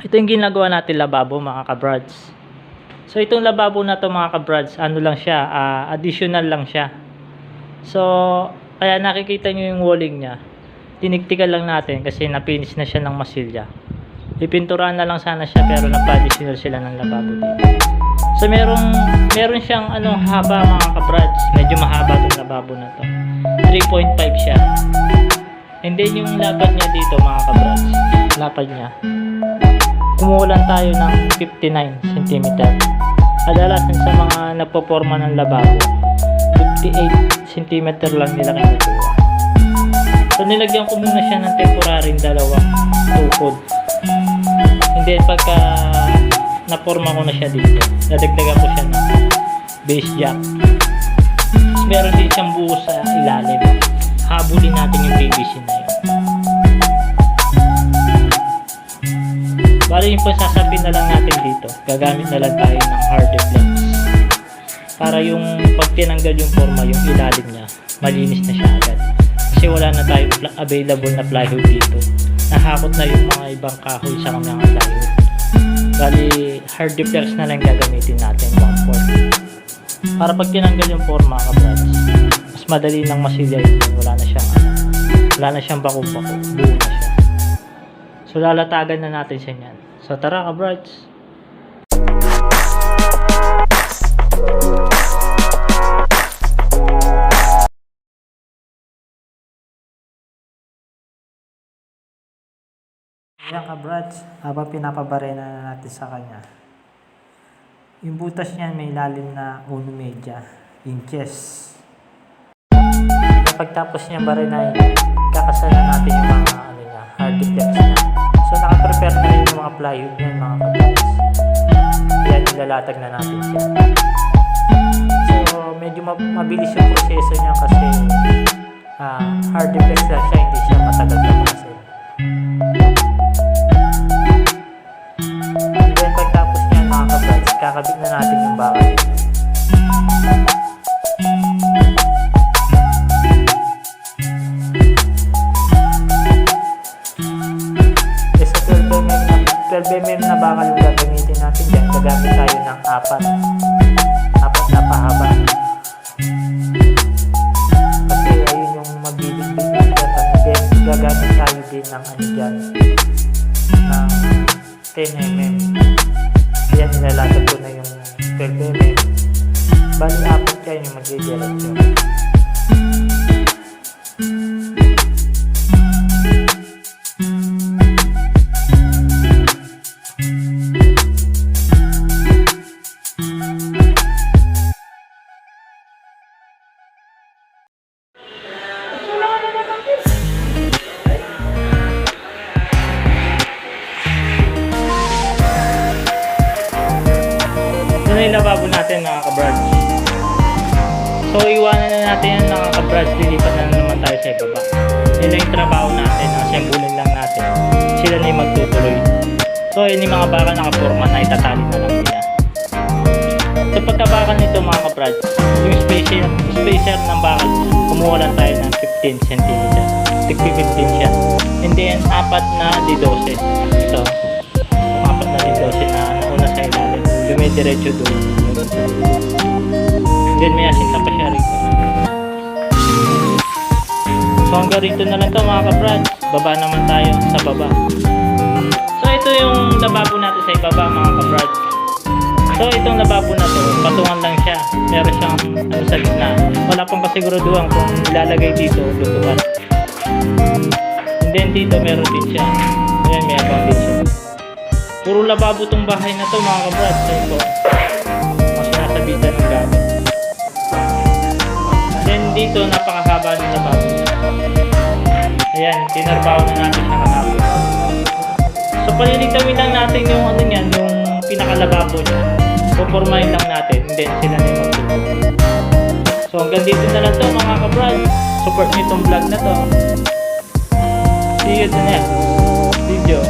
Ito yung ginagawa natin lababo mga kabrads. So itong lababo na to mga kabrads, ano lang siya, additional lang siya. So kaya nakikita nyo yung walling nya, tiniktikan lang natin kasi na-finish na siya ng masilya. Ipinturahan na lang sana siya pero napa-additional sila ng lababo dito. So meron siyang haba mga kabrads, medyo mahaba tong lababo na to. 3.5 siya. And then yung lapad niya dito mga kabrads, lapad niya, kumukulan tayo ng 59 cm. Kadalasan sa mga nagpoporma ng lababo, 58 cm lang nila kinukuha. So nilagyan ko muna siya ng temporary dalawang tukod. And then pagka naporma ko na siya dito, nadagdagan ko siya ng base jack. Tapos meron din siyang buo sa ilalim. Habulin natin yung PVC na yun. Bali yung pasasabin na lang natin dito, gagamit na lang tayo ng hard flex para yung pag tinanggal yung forma, yung ilalim niya malinis na siya agad kasi wala na tayong available na plywood dito. Nahakot na yung mga ibang kahoy sa mga plywood. Bali hard flex na lang gagamitin natin, 1/4, para pag tinanggal yung forma kabrads, mas madali nang masilya yun. Wala na siyang bako-bako, buo na siya. So lalatagan na natin siya niyan. So tara kabrads. Ayan kabrads, habang pinapabarena na natin sa kanya, yung butas niyan may lalim na 1 inches. Pagtapos niya barenahin, kakasalan natin yung mga hard flex niya. So naka-prepare na yung mga plywood niyan mga kabrads. Yan, nilalatag na natin siya. So medyo mabilis yung proseso niya kasi hard flex lang siya, hindi siya matagal na kasi. Then pagtapos niyan mga kabrads, kakabit na natin yung bakal. mm na bakal yung gagamitin natin dyan. Gagamit tayo ng apat na pahaba kasi ayun yung magbibig-big dyan. Then gagamit tayo din ng dyan ng 10mm. Ayan, nilalatag ko na yung 12mm. Bali apat yan yung mag-i-direct. Yung lababo natin mga kabrads. So iwanan na natin yan mga kabrads, lilipat na naman tayo sa ibaba. Yun lang yung trabaho natin, assemblin lang natin, sila na yung magtutuloy. So yun yung mga bakal nakaporma na itatali na lang nila. So pagkabakal nito mga kabrads, yung spacer ng bakal, kumuha lang tayo ng 15 cm, tig 15 siya. And then apat na D12. Ito apat na D12 na nauna sa ilalim, dumidiretso doon. Then may asinta pa siya rito. So hanggang rito na lang to mga kabrads. Baba naman tayo sa baba. So ito yung lababo natin sa ibaba mga kabrads. So itong lababo na to, patungan lang siya. Meron siyang sa gitna. Wala pang kasiguraduhan kung ilalagay dito o lutuan. And then dito meron din siya. Ayan, may abang din siya. Puro lababo tong bahay na to mga kabrads. So ito, mas sinasabitan ng gamit. Then dito napakahaba ng lababo. Ayan, tinarbaho na natin siya kahapon. So paliligtawin lang natin yung yung pinakalababo niya. Pupormahin lang natin, and then sila na yung magtutuloy. So hanggang dito na lang to mga kabrad. Support nyo itong vlog na to. See you to next video.